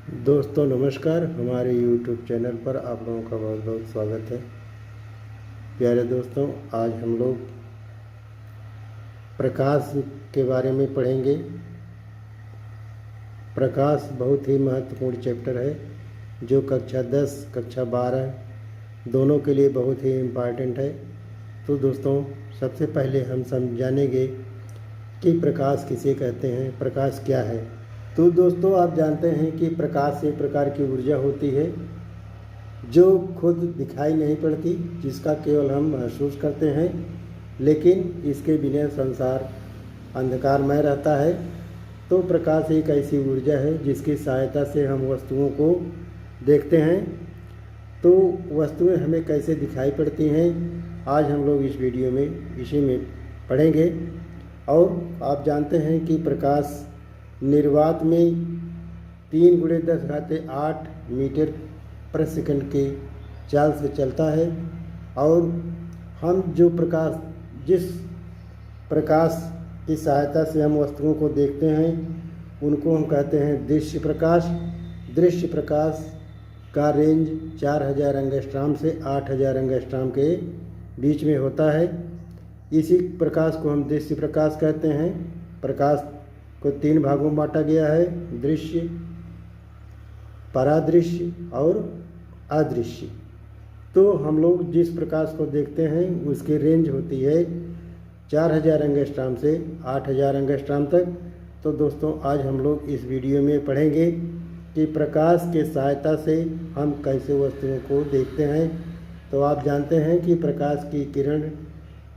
दोस्तों नमस्कार। हमारे YouTube चैनल पर आप लोगों का बहुत बहुत स्वागत है। प्यारे दोस्तों, आज हम लोग प्रकाश के बारे में पढ़ेंगे। प्रकाश बहुत ही महत्वपूर्ण चैप्टर है जो कक्षा 10 कक्षा 12 दोनों के लिए बहुत ही इम्पॉर्टेंट है। तो दोस्तों, सबसे पहले हम समझानेंगे कि प्रकाश किसे कहते हैं, प्रकाश क्या है। तो दोस्तों, आप जानते हैं कि प्रकाश एक प्रकार की ऊर्जा होती है जो खुद दिखाई नहीं पड़ती, जिसका केवल हम महसूस करते हैं, लेकिन इसके बिना संसार अंधकारमय रहता है। तो प्रकाश एक ऐसी ऊर्जा है जिसकी सहायता से हम वस्तुओं को देखते हैं। तो वस्तुएं हमें कैसे दिखाई पड़ती हैं, आज हम लोग इस वीडियो में इसी में पढ़ेंगे। और आप जानते हैं कि प्रकाश निर्वात में 3 × 10⁸ मीटर प्रति सेकंड के चाल से चलता है। और हम जिस प्रकाश की सहायता से हम वस्तुओं को देखते हैं उनको हम कहते हैं दृश्य प्रकाश। दृश्य प्रकाश का रेंज 4000 एंगस्ट्रॉम से 8000 एंगस्ट्रॉम के बीच में होता है। इसी प्रकाश को हम दृश्य प्रकाश कहते हैं। प्रकाश को 3 भागों में बांटा गया है: दृश्य, परादृश्य और अदृश्य। तो हम लोग जिस प्रकाश को देखते हैं उसकी रेंज होती है 4000 एंगस्ट्रॉम से 8000 एंगस्ट्रॉम तक। तो दोस्तों, आज हम लोग इस वीडियो में पढ़ेंगे कि प्रकाश के सहायता से हम कैसे वस्तुओं को देखते हैं। तो आप जानते हैं कि प्रकाश की किरण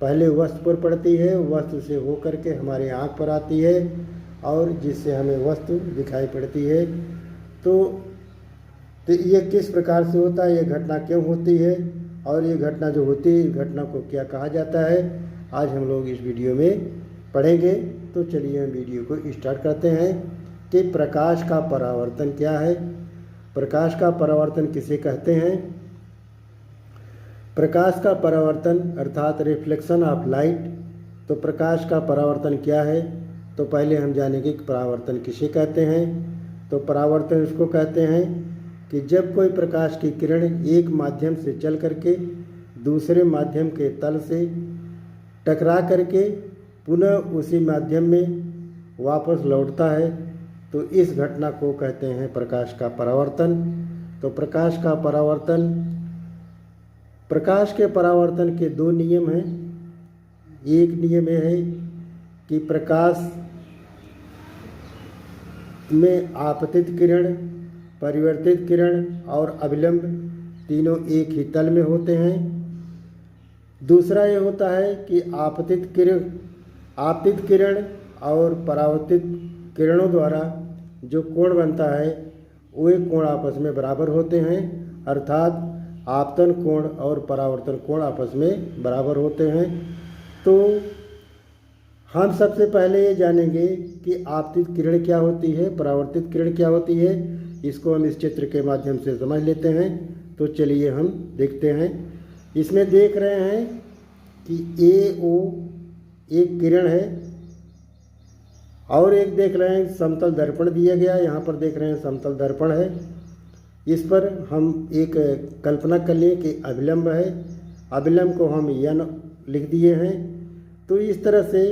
पहले वस्तु पर पड़ती है, वस्तु से होकर के हमारे आँख पर आती है और जिससे हमें वस्तु दिखाई पड़ती है। तो ये किस प्रकार से होता है, ये घटना क्यों होती है और ये घटना जो होती है, घटना को क्या कहा जाता है, आज हम लोग इस वीडियो में पढ़ेंगे। तो चलिए हम वीडियो को स्टार्ट करते हैं कि प्रकाश का परावर्तन क्या है। प्रकाश का परावर्तन किसे कहते हैं? प्रकाश का परावर्तन अर्थात रिफ्लेक्शन ऑफ लाइट। तो प्रकाश का परावर्तन क्या है? तो पहले हम जानेंगे कि परावर्तन किसे कहते हैं। तो परावर्तन इसको कहते हैं कि जब कोई प्रकाश की किरण एक माध्यम से चल करके दूसरे माध्यम के तल से टकरा करके पुनः उसी माध्यम में वापस लौटता है, तो इस घटना को कहते हैं प्रकाश का परावर्तन। तो प्रकाश के परावर्तन के 2 नियम हैं। एक नियम यह है कि प्रकाश में आपतित किरण, परिवर्तित किरण और अभिलंब तीनों एक ही तल में होते हैं। दूसरा ये होता है कि आपतित किरण और परावर्तित किरणों द्वारा जो कोण बनता है वे कोण आपस में बराबर होते हैं, अर्थात आपतन कोण और परावर्तन कोण आपस में बराबर होते हैं। तो हम सबसे पहले ये जानेंगे कि आपतित किरण क्या होती है, परावर्तित किरण क्या होती है। इसको हम इस चित्र के माध्यम से समझ लेते हैं। तो चलिए हम देखते हैं। इसमें देख रहे हैं कि AO एक किरण है और एक देख रहे हैं समतल दर्पण दिया गया। यहाँ पर देख रहे हैं समतल दर्पण है। इस पर हम एक कल्पना कर लें कि अभिलंब है। अभिलंब को हम N लिख दिए हैं। तो इस तरह से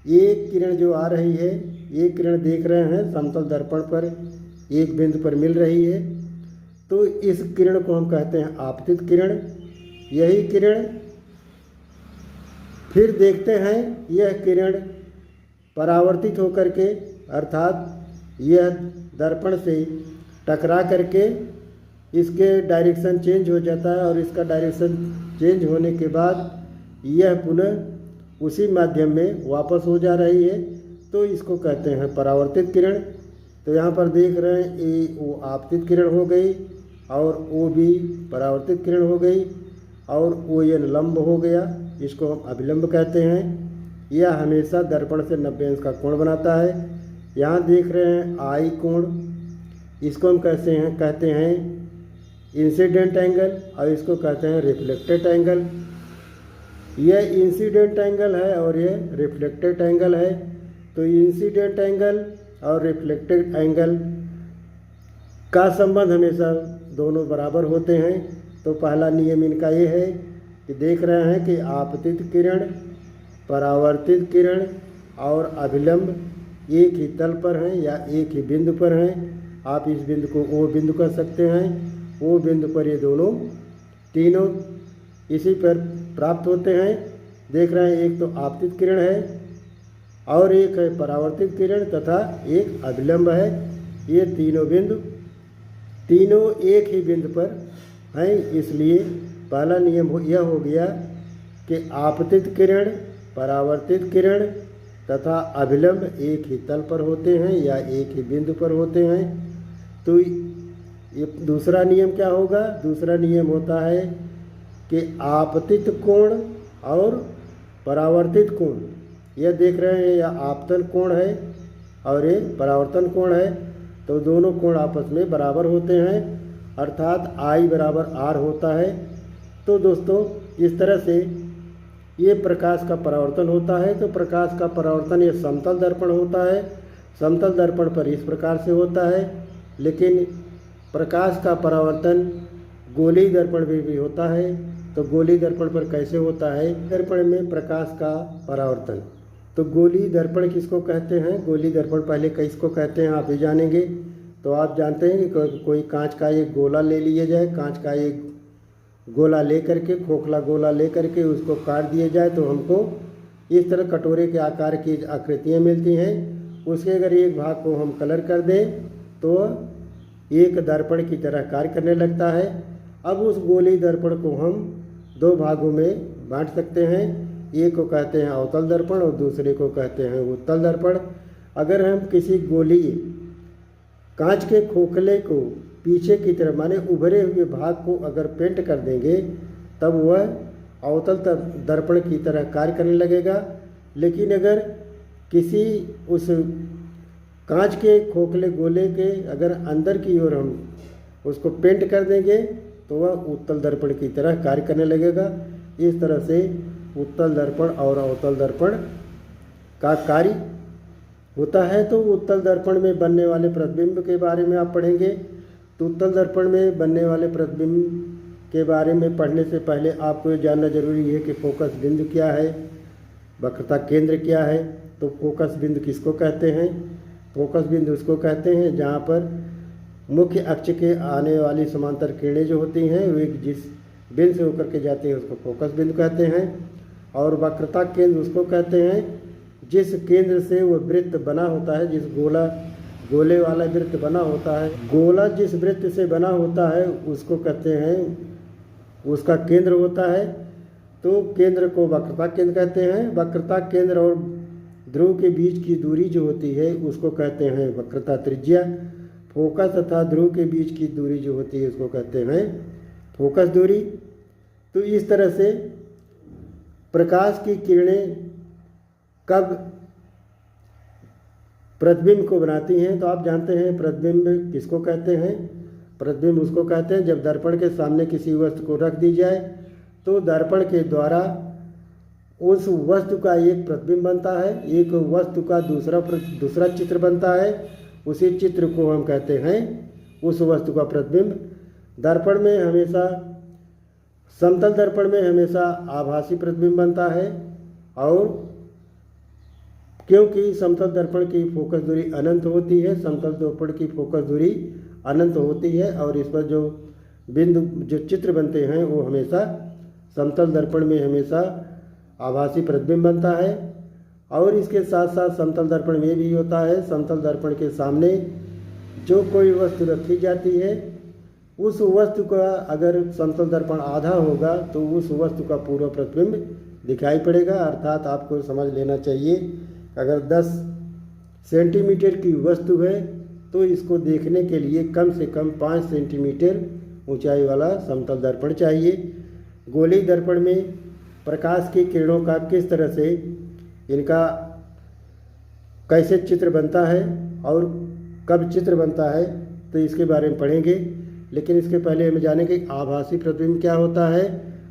एक किरण जो आ रही है, एक किरण देख रहे हैं समतल दर्पण पर एक बिंदु पर मिल रही है। तो इस किरण को हम कहते हैं आपतित किरण। यही किरण फिर देखते हैं यह किरण परावर्तित होकर के, अर्थात यह दर्पण से टकरा करके इसके डायरेक्शन चेंज हो जाता है और इसका डायरेक्शन चेंज होने के बाद यह पुनः उसी माध्यम में वापस हो जा रही है। तो इसको कहते हैं परावर्तित किरण। तो यहाँ पर देख रहे हैं AO आपतित किरण हो गई और OB परावर्तित किरण हो गई और ON लंब हो गया। इसको हम अभिलंब कहते हैं। यह हमेशा दर्पण से 90 अंश का कोण बनाता है। यहाँ देख रहे हैं I कोण, इसको हम कहते हैं इंसिडेंट एंगल और इसको कहते हैं रिफ्लेक्टेड एंगल। यह इंसिडेंट एंगल है और यह रिफ्लेक्टेड एंगल है। तो इंसिडेंट एंगल और रिफ्लेक्टेड एंगल का संबंध हमेशा दोनों बराबर होते हैं। तो पहला नियम इनका ये है कि देख रहे हैं कि आपतित किरण, परावर्तित किरण और अभिलंब एक ही तल पर हैं या एक ही बिंदु पर हैं। आप इस बिंदु को ओ बिंदु कह सकते हैं। ओ बिंदु पर ये दोनों तीनों इसी पर प्राप्त होते हैं। देख रहे हैं एक तो आपतित किरण है और एक है परावर्तित किरण तथा एक अभिलंब है। ये तीनों बिंदु तीनों एक ही बिंदु पर हैं। इसलिए पहला नियम यह हो गया कि आपतित किरण, परावर्तित किरण तथा अभिलंब एक ही तल पर होते हैं या एक ही बिंदु पर होते हैं। तो ये दूसरा नियम क्या होगा? दूसरा नियम होता है कि आपतित कोण और परावर्तित कोण, यह देख रहे हैं यह आपतन कोण है और ये परावर्तन कोण है। तो दोनों कोण आपस में बराबर होते हैं, अर्थात I बराबर R होता है। तो दोस्तों इस तरह से ये प्रकाश का परावर्तन होता है। तो प्रकाश का परावर्तन ये समतल दर्पण होता है। समतल दर्पण पर इस प्रकार से होता है, लेकिन प्रकाश का परावर्तन गोलीय दर्पण में भी होता है। तो गोलीय दर्पण पर कैसे होता है? दर्पण में प्रकाश का परावर्तन। तो गोलीय दर्पण किसको कहते हैं? गोलीय दर्पण पहले किसको कहते हैं आप भी जानेंगे। तो आप जानते हैं कि कोई कांच का एक गोला ले लिया जाए, कांच का एक गोला ले करके, खोखला गोला ले करके उसको काट दिया जाए तो हमको इस तरह कटोरे के आकार की आकृतियाँ मिलती हैं। उसके अगर एक भाग को हम कलर कर दें तो एक दर्पण की तरह कार्य करने लगता है। अब उस गोलीय दर्पण को हम दो भागों में बांट सकते हैं। एक को कहते हैं अवतल दर्पण और दूसरे को कहते हैं उत्तल दर्पण। अगर हम किसी गोलीय कांच के खोखले को पीछे की तरफ माने उभरे हुए भाग को अगर पेंट कर देंगे तब वह अवतल दर्पण की तरह कार्य करने लगेगा। लेकिन अगर किसी उस कांच के खोखले गोले के अगर अंदर की ओर हम उसको पेंट कर देंगे तो वह उत्तल दर्पण की तरह कार्य करने लगेगा। इस तरह से उत्तल दर्पण और अवतल दर्पण का कार्य होता है। तो उत्तल दर्पण में बनने वाले प्रतिबिंब के बारे में आप पढ़ेंगे। तो उत्तल दर्पण में बनने वाले प्रतिबिंब के बारे में पढ़ने से पहले आपको ये जानना जरूरी है कि फोकस बिंदु क्या है, वक्रता केंद्र क्या है। तो फोकस बिंदु किसको कहते हैं? फोकस बिंदु उसको कहते हैं जहाँ पर मुख्य अक्ष के आने वाली समांतर किरणें जो होती हैं वे जिस बिंदु से होकर के जाती हैं उसको फोकस बिंदु कहते हैं। और वक्रता केंद्र उसको कहते हैं जिस केंद्र से वो वृत्त बना होता है, जिस गोले वाला वृत्त बना होता है, गोला जिस वृत्त से बना होता है उसको कहते हैं, उसका केंद्र होता है। तो केंद्र को वक्रता केंद्र कहते हैं। वक्रता केंद्र और ध्रुव के बीच की दूरी जो होती है उसको कहते हैं वक्रता त्रिज्या। फोकस तथा ध्रुव के बीच की दूरी जो होती है उसको कहते हैं फोकस दूरी। तो इस तरह से प्रकाश की किरणें कब प्रतिबिंब को बनाती हैं तो आप जानते हैं प्रतिबिंब किसको कहते हैं? प्रतिबिंब उसको कहते हैं जब दर्पण के सामने किसी वस्तु को रख दी जाए तो दर्पण के द्वारा उस वस्तु का एक प्रतिबिंब बनता है, एक वस्तु का दूसरा चित्र बनता है। उसी चित्र को हम कहते हैं उस वस्तु का प्रतिबिंब। दर्पण में हमेशा, समतल दर्पण में हमेशा आभासी प्रतिबिंब बनता है। और क्योंकि समतल दर्पण की फोकस दूरी अनंत होती है, समतल दर्पण की फोकस दूरी अनंत होती है और इस पर जो बिंदु जो चित्र बनते हैं वो हमेशा समतल दर्पण में हमेशा आभासी प्रतिबिंब बनता है। और इसके साथ साथ समतल दर्पण में भी होता है, समतल दर्पण के सामने जो कोई वस्तु रखी जाती है उस वस्तु का अगर समतल दर्पण आधा होगा तो उस वस्तु का पूरा प्रतिबिंब दिखाई पड़ेगा। अर्थात आपको समझ लेना चाहिए अगर 10 सेंटीमीटर की वस्तु है तो इसको देखने के लिए कम से कम 5 सेंटीमीटर ऊंचाई वाला समतल दर्पण चाहिए। गोलीय दर्पण में प्रकाश की किरणों का किस तरह से इनका कैसे चित्र बनता है और कब चित्र बनता है तो इसके बारे में पढ़ेंगे। लेकिन इसके पहले हमें जानेंगे कि आभासी प्रतिबिंब क्या होता है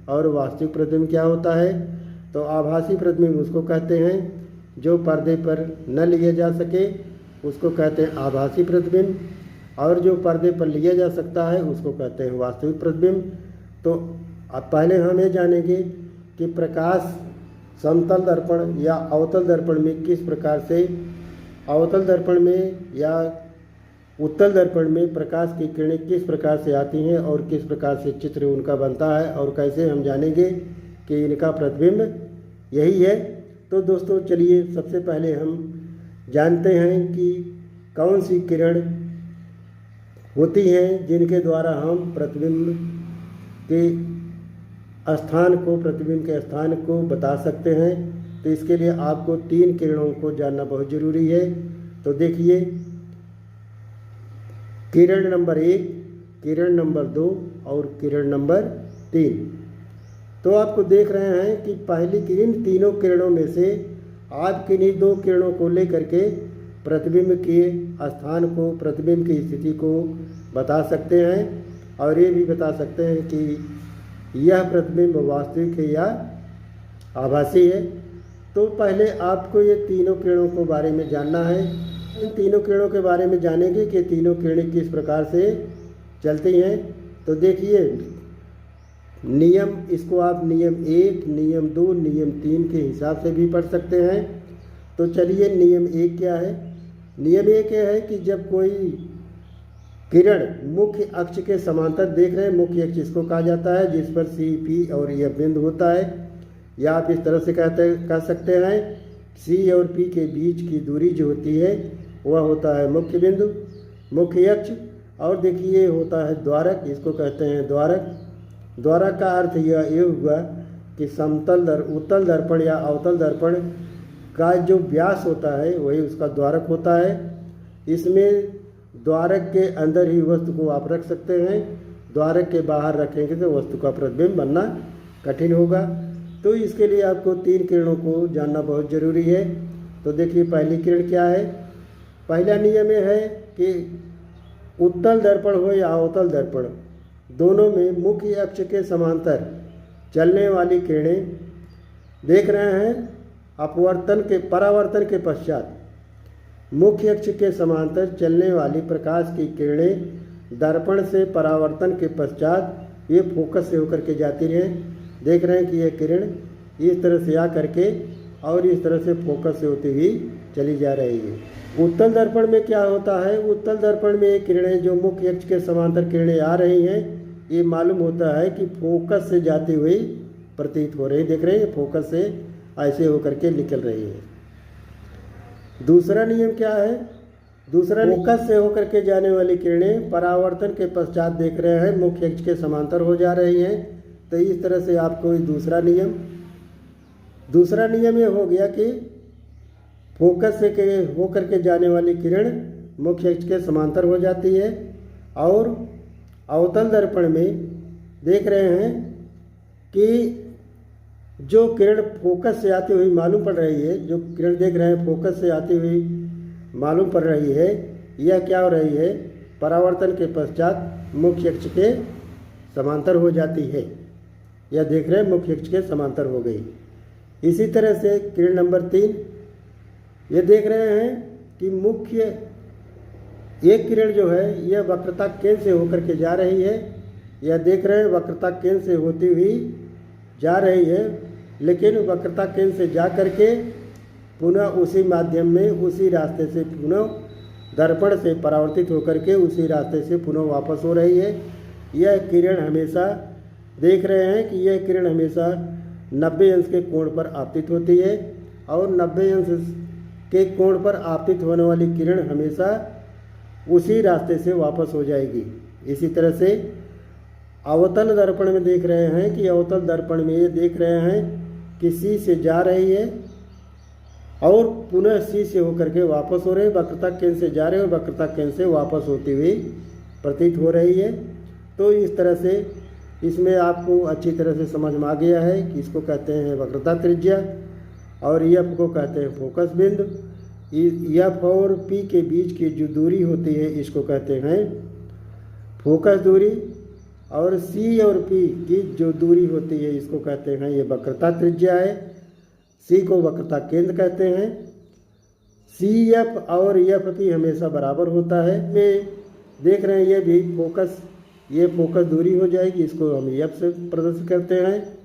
और वास्तविक प्रतिबिंब क्या होता है। तो आभासी प्रतिबिंब उसको कहते हैं जो पर्दे पर न लिए जा सके, उसको कहते हैं आभासी प्रतिबिंब। और जो पर्दे पर लिया जा सकता है उसको कहते हैं वास्तविक प्रतिबिंब। तो अब पहले हम ये जानेंगे कि प्रकाश समतल दर्पण या अवतल दर्पण में किस प्रकार से, अवतल दर्पण में या उत्तल दर्पण में प्रकाश की किरणें किस प्रकार से आती हैं और किस प्रकार से चित्र उनका बनता है और कैसे हम जानेंगे कि इनका प्रतिबिंब यही है। तो दोस्तों चलिए सबसे पहले हम जानते हैं कि कौन सी किरण होती हैं जिनके द्वारा हम प्रतिबिंब के स्थान को, प्रतिबिंब के स्थान को बता सकते हैं। तो इसके लिए आपको 3 किरणों को जानना बहुत ज़रूरी है। तो देखिए, किरण नंबर 1, किरण नंबर 2 और किरण नंबर 3। तो आपको देख रहे हैं कि पहली किरण, तीनों किरणों में से आप किन्हीं 2 किरणों को लेकर के प्रतिबिंब के स्थान को, प्रतिबिंब की स्थिति को बता सकते हैं और ये भी बता सकते हैं कि यह प्रतिबिंब वास्तविक है या आभासी है। तो पहले आपको ये तीनों किरणों के बारे में जानना है। इन तीनों किरणों के बारे में जानेंगे कि तीनों किरणें किस प्रकार से चलती हैं। तो देखिए नियम, इसको आप नियम 1, नियम 2, नियम 3 के हिसाब से भी पढ़ सकते हैं। तो चलिए नियम 1 क्या है। नियम 1 यह है कि जब कोई किरण मुख्य अक्ष के समांतर देख रहे हैं, मुख्य अक्ष इसको कहा जाता है जिस पर सी, पी और यह बिंदु होता है, या आप इस तरह से कह सकते हैं सी और पी के बीच की दूरी जो होती है वह होता है मुख्य बिंदु, मुख्य अक्ष। और देखिए होता है द्वारक, इसको कहते हैं द्वारक। द्वारक का अर्थ यह हुआ कि उत्तल दर्पण या अवतल दर्पण का जो व्यास होता है वही उसका द्वारक होता है। इसमें द्वारक के अंदर ही वस्तु को आप रख सकते हैं, द्वारक के बाहर रखेंगे तो वस्तु का प्रतिबिंब बनना कठिन होगा। तो इसके लिए आपको 3 किरणों को जानना बहुत ज़रूरी है। तो देखिए पहली किरण क्या है। पहला नियम यह है कि उत्तल दर्पण हो या अवतल दर्पण, दोनों में मुख्य अक्ष के समांतर चलने वाली किरणें देख रहे हैं। परावर्तन के पश्चात मुख्य अक्ष के समांतर चलने वाली प्रकाश की किरणें दर्पण से परावर्तन के पश्चात ये फोकस से होकर के जाती रहें। देख रहे हैं कि यह किरण इस तरह से आ करके और इस तरह से फोकस से होती हुई चली जा रही है। उत्तल दर्पण में क्या होता है, उत्तल दर्पण में ये किरणें जो मुख्य अक्ष के समांतर किरणें आ रही हैं, ये मालूम होता है कि फोकस से जाती हुई प्रतीत हो रही। देख रहे हैं फोकस से ऐसे होकर के निकल रही है। दूसरा नियम क्या है, दूसरा फोकस से होकर के जाने वाली किरणें परावर्तन के पश्चात देख रहे हैं मुख्य अक्ष के समांतर हो जा रही हैं। तो इस तरह से आपको दूसरा नियम ये हो गया कि फोकस से होकर के जाने वाली किरण मुख्य अक्ष के समांतर हो जाती है। और अवतल दर्पण में देख रहे हैं कि जो किरण फोकस से आती हुई मालूम पड़ रही है, जो किरण देख रहे हैं फोकस से आती हुई मालूम पड़ रही है, यह क्या हो रही है, परावर्तन के पश्चात मुख्य अक्ष के समांतर हो जाती है। यह देख रहे हैं मुख्य अक्ष के समांतर हो गई। इसी तरह से किरण नंबर 3, ये देख रहे हैं कि मुख्य एक किरण जो है यह वक्रता केंद्र से होकर के जा रही है। यह देख रहे हैं वक्रता केंद्र से होती हुई जा रही है, लेकिन वक्रता केंद्र से जा करके पुनः उसी माध्यम में, उसी रास्ते से पुनः दर्पण से परावर्तित होकर के उसी रास्ते से पुनः वापस हो रही है। यह किरण हमेशा देख रहे हैं कि यह किरण हमेशा 90 अंश के कोण पर आपतित होती है और 90 अंश के कोण पर आपतित होने वाली किरण हमेशा उसी रास्ते से वापस हो जाएगी। इसी तरह से अवतल दर्पण में देख रहे हैं कि अवतल दर्पण में ये देख रहे हैं कि सी से जा रही है और पुनः सी से होकर के वापस हो रही है, वक्रता केंद्र से जा रहे हैं और वक्रता केंद्र से वापस होती हुई प्रतीत हो रही है। तो इस तरह से इसमें आपको अच्छी तरह से समझ में आ गया है कि इसको कहते हैं वक्रता त्रिज्या और एफ को कहते हैं फोकस बिंदु। एफ और पी के बीच की जो दूरी होती है इसको कहते हैं फोकस दूरी, और सी और पी की जो दूरी होती है इसको कहते हैं ये वक्रता त्रिज्या है। सी को वक्रता केंद्र कहते हैं। सी एफ और एफ पी हमेशा बराबर होता है। में देख रहे हैं ये भी फोकस, ये फोकस दूरी हो जाएगी, इसको हम एफ से प्रदर्शित करते हैं।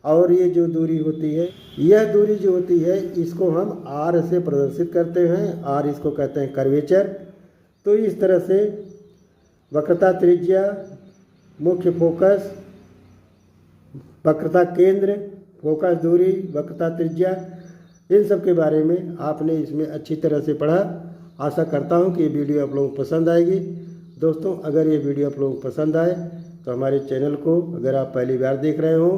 और ये जो दूरी होती है, यह दूरी जो होती है इसको हम आर से प्रदर्शित करते हैं, आर इसको कहते हैं कर्वेचर। तो इस तरह से वक्रता त्रिज्या, मुख्य फोकस, वक्रता केंद्र, फोकस दूरी, वक्रता त्रिज्या, इन सब के बारे में आपने इसमें अच्छी तरह से पढ़ा। आशा करता हूँ कि ये वीडियो आप लोगों को पसंद आएगी। दोस्तों, अगर ये वीडियो आप लोगों को पसंद आए तो हमारे चैनल को, अगर आप पहली बार देख रहे हो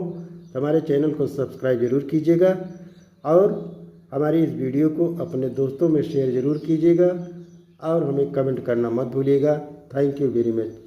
तो हमारे चैनल को सब्सक्राइब ज़रूर कीजिएगा और हमारी इस वीडियो को अपने दोस्तों में शेयर ज़रूर कीजिएगा और हमें कमेंट करना मत भूलिएगा। Thank you very much.